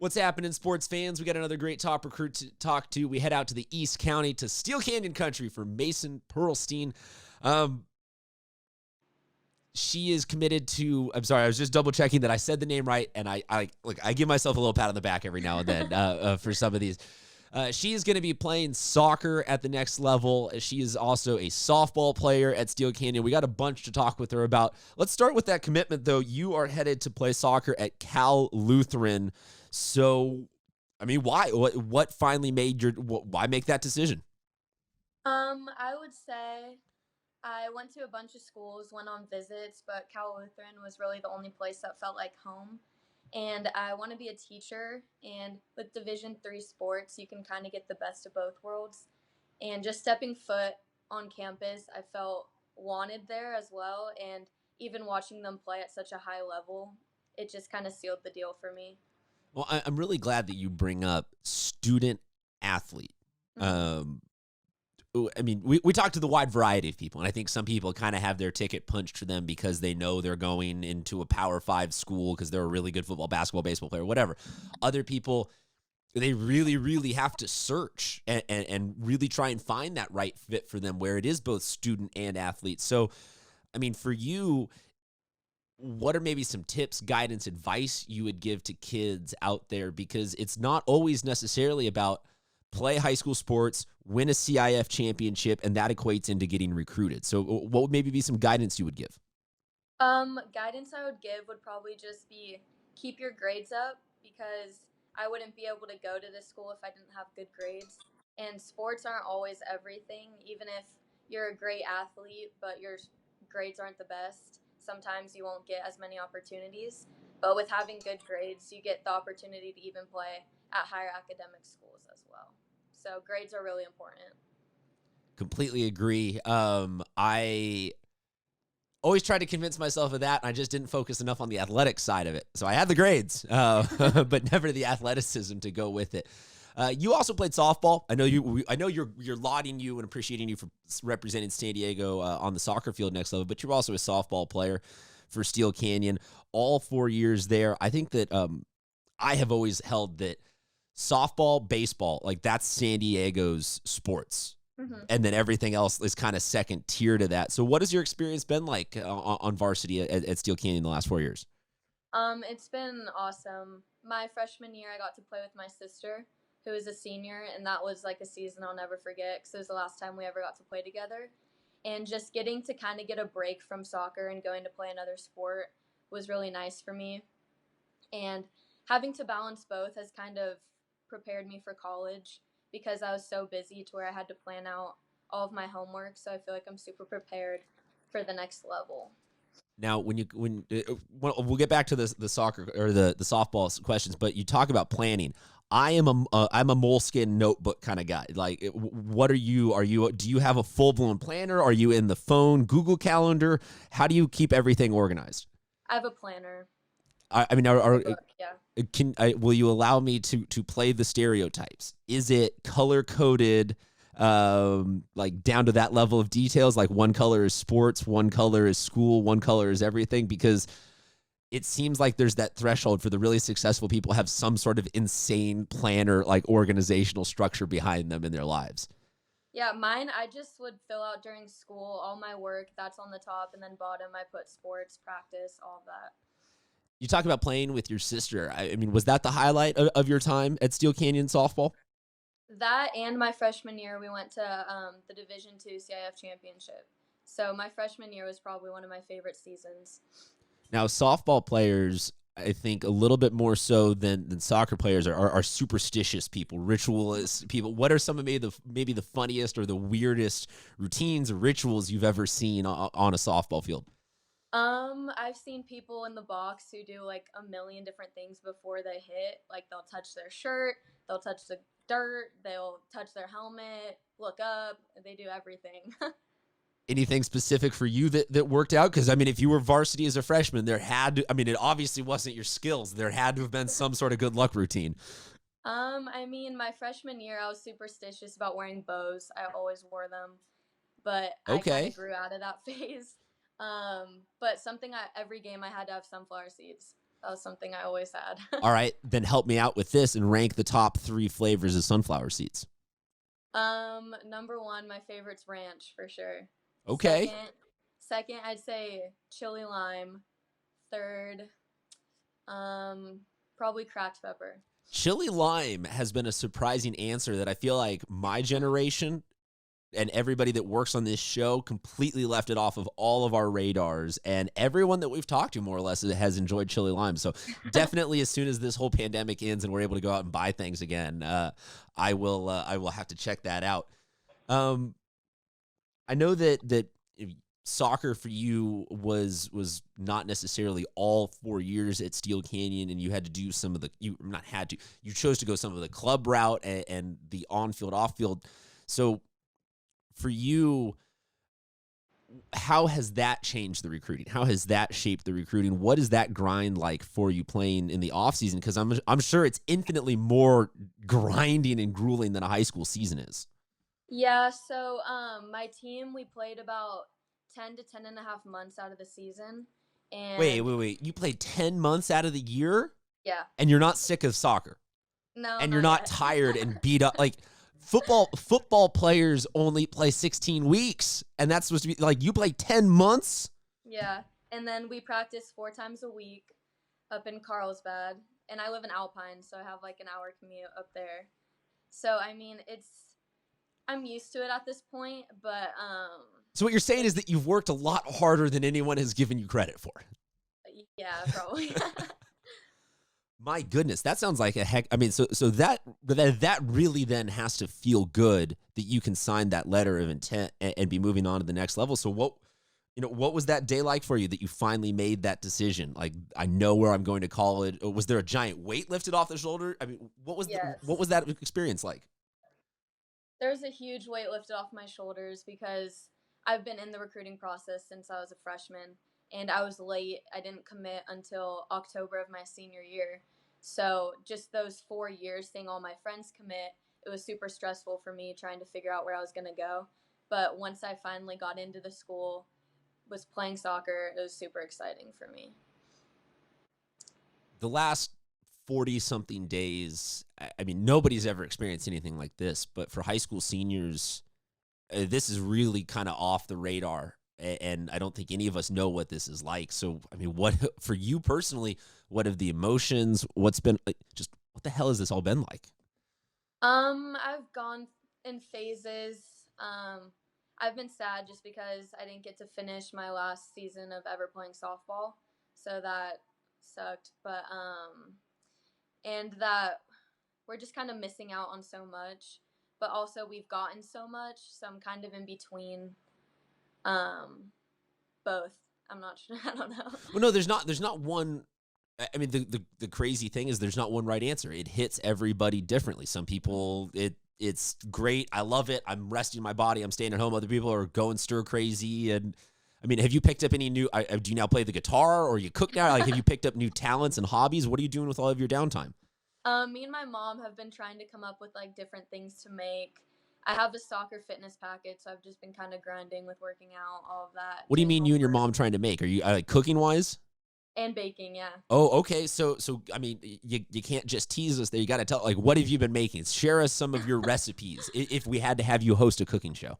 What's happening, sports fans? We got another great top recruit to talk to. We head out to the East County to Steele Canyon country for Masen Pearstein. She is committed to, I'm sorry, I was just double checking that I said the name right, and I give myself a little pat on the back every now and then for some of these. She is going to be playing soccer at the next level. She is also a softball player at Steele Canyon. We got a bunch to talk with her about. Let's start with that commitment, though. You are headed to play soccer at Cal Lutheran. So, I mean, why? What finally made why make that decision? I would say I went to a bunch of schools, went on visits, but Cal Lutheran was really the only place that felt like home. And I want to be a teacher, and with Division III sports, you can kind of get the best of both worlds. And just stepping foot on campus, I felt wanted there as well. And even watching them play at such a high level, it just kind of sealed the deal for me. Well, I'm really glad that you bring up student athlete. Mm-hmm. I mean, we talked to the wide variety of people, and I think some people kind of have their ticket punched for them because they know they're going into a Power 5 school because they're a really good football, basketball, baseball player, whatever. Other people, they really, really have to search and really try and find that right fit for them where it is both student and athlete. So, I mean, for you, what are maybe some tips, guidance, advice you would give to kids out there? Because it's not always necessarily about play high school sports, win a CIF championship, and that equates into getting recruited. So what would maybe be some guidance you would give? Guidance I would give would probably just be keep your grades up, because I wouldn't be able to go to this school if I didn't have good grades. And sports aren't always everything, even if you're a great athlete, but your grades aren't the best. Sometimes you won't get as many opportunities. But with having good grades, you get the opportunity to even play at higher academic schools as well. So grades are really important. Completely agree. I always tried to convince myself of that, and I just didn't focus enough on the athletic side of it. So I had the grades, but never the athleticism to go with it. You also played softball. I know you. I know you're lauding you and appreciating you for representing San Diego on the soccer field next level. But you're also a softball player for Steele Canyon. All 4 years there. I think that I have always held that softball, baseball, like that's San Diego's sports. Mm-hmm. And then everything else is kind of second tier to that. So what has your experience been like on varsity at Steele Canyon the last 4 years? It's been awesome. My freshman year, I got to play with my sister, who is a senior, and that was like a season I'll never forget because it was the last time we ever got to play together. And just getting to kind of get a break from soccer and going to play another sport was really nice for me. And having to balance both has kind of prepared me for college because I was so busy to where I had to plan out all of my homework. So I feel like I'm super prepared for the next level. Now, we'll get back to the soccer or the softball questions, but you talk about planning. I'm a moleskin notebook kind of guy. Like, what are you? Do you have a full blown planner? Are you in the phone Google Calendar? How do you keep everything organized? I have a planner. I mean, Yeah. will you allow me to play the stereotypes? Is it color coded, like down to that level of details? Like one color is sports, one color is school, one color is everything. Because it seems like there's that threshold for the really successful people have some sort of insane plan or like organizational structure behind them in their lives. Yeah, mine, I just would fill out during school all my work. That's on the top, and then bottom, I put sports, practice, all of that. You talk about playing with your sister. I mean, was that the highlight of your time at Steele Canyon softball? That and my freshman year, we went to the Division II CIF championship. So my freshman year was probably one of my favorite seasons. Now, softball players, I think a little bit more so than soccer players are superstitious people, ritualist people. What are some of maybe the funniest or the weirdest routines or rituals you've ever seen on a softball field? I've seen people in the box who do like a million different things before they hit. Like they'll touch their shirt, they'll touch the dirt, they'll touch their helmet, look up, they do everything. Anything specific for you that worked out? Because, I mean, if you were varsity as a freshman, I mean, it obviously wasn't your skills. There had to have been some sort of good luck routine. I mean, my freshman year, I was superstitious about wearing bows. I always wore them, but I kind Okay. of grew out of that phase. But every game I had to have sunflower seeds. That was something I always had. All right, then help me out with this and rank the top 3 flavors of sunflower seeds. Number one, my favorite's ranch for sure. Okay. Second, I'd say chili lime. Third, probably cracked pepper. Chili lime has been a surprising answer that I feel like my generation and everybody that works on this show completely left it off of all of our radars, and everyone that we've talked to more or less has enjoyed chili lime. So definitely as soon as this whole pandemic ends and we're able to go out and buy things again, I will have to check that out. I know that soccer for you was not necessarily all 4 years at Steele Canyon, and you had to do some of the you chose to go some of the club route and the on-field off-field. So for you, how has that changed the recruiting? How has that shaped the recruiting? What is that grind like for you playing in the off season? Because I'm sure it's infinitely more grinding and grueling than a high school season is. Yeah, so my team, we played about 10 to 10 and a half months out of the season. And Wait. You played 10 months out of the year? Yeah. And you're not sick of soccer? No, and you're not tired and beat up? Like football players only play 16 weeks, and that's supposed to be like you play 10 months? Yeah, and then we practice 4 times a week up in Carlsbad, and I live in Alpine, so I have like an hour commute up there. So I mean, I'm used to it at this point, but So what you're saying is that you've worked a lot harder than anyone has given you credit for. Yeah, probably. My goodness, that sounds like a heck. I mean, so that really then has to feel good that you can sign that letter of intent and be moving on to the next level. So what was that day like for you that you finally made that decision? Like, I know where I'm going to college. Was there a giant weight lifted off the shoulder? I mean, what was that experience like? There's a huge weight lifted off my shoulders because I've been in the recruiting process since I was a freshman, and I was late. I didn't commit until October of my senior year. So just those 4 years, seeing all my friends commit, it was super stressful for me trying to figure out where I was going to go. But once I finally got into the school, was playing soccer, it was super exciting for me. The last 40-something days, I mean, nobody's ever experienced anything like this, but for high school seniors, this is really kind of off the radar, and I don't think any of us know what this is like. So, I mean, what for you personally, what have the emotions, what's been, just what the hell has this all been like? I've gone in phases. I've been sad just because I didn't get to finish my last season of ever playing softball, so that sucked. But and that we're just kind of missing out on so much, but also we've gotten so much, so I'm kind of in between both. I'm not sure. I don't know. Well, no, there's not one. I mean, the crazy thing is there's not one right answer. It hits everybody differently. Some people, it's great. I love it. I'm resting my body. I'm staying at home. Other people are going stir crazy. And I mean, have you picked up any new, do you now play the guitar or you cook now? Like, have you picked up new talents and hobbies? What are you doing with all of your downtime? Me and my mom have been trying to come up with like different things to make. I have a soccer fitness package, so I've just been kind of grinding with working out, all of that. What do you mean you and your mom trying to make? Are you cooking wise? And baking, yeah. Oh, okay. So I mean, you can't just tease us there. You got to tell, like, what have you been making? Share us some of your recipes if we had to have you host a cooking show.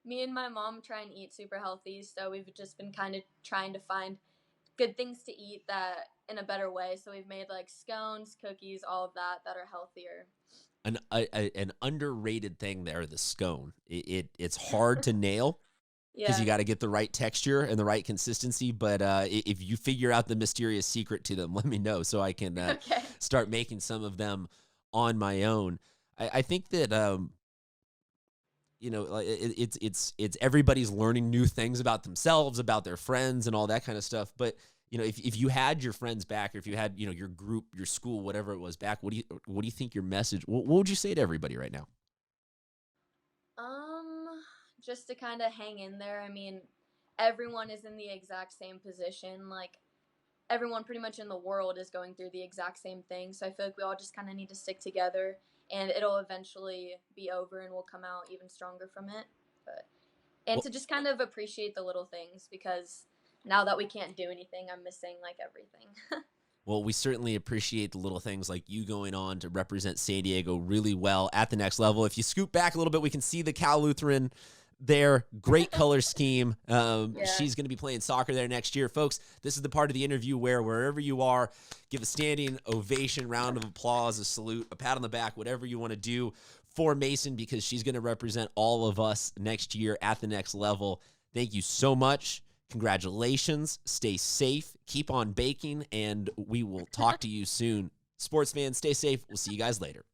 Me and my mom try and eat super healthy, so we've just been kind of trying to find good things to eat that in a better way. So we've made like scones, cookies, all of that are healthier. An underrated thing there, the scone. It's hard to nail. Because you got to get the right texture and the right consistency. But if you figure out the mysterious secret to them, let me know so I can start making some of them on my own. I think that it's everybody's learning new things about themselves, about their friends, and all that kind of stuff. But if you had your friends back, or if you had your group, your school, whatever it was back, what do you think your message? What would you say to everybody right now? Just to kind of hang in there. I mean, everyone is in the exact same position. Like, everyone pretty much in the world is going through the exact same thing. So I feel like we all just kind of need to stick together, and it'll eventually be over, and we'll come out even stronger from it. To just kind of appreciate the little things, because now that we can't do anything, I'm missing like everything. Well, we certainly appreciate the little things like you going on to represent San Diego really well at the next level. If you scoot back a little bit, we can see the Cal Lutheran there. Great color scheme. She's going to be playing soccer there next year. Folks, this is the part of the interview where wherever you are, give a standing ovation, round of applause, a salute, a pat on the back, whatever you want to do for Masen, because she's going to represent all of us next year at the next level. Thank you so much. Congratulations. Stay safe. Keep on baking, and we will talk to you soon. Sports fans, stay safe. We'll see you guys later.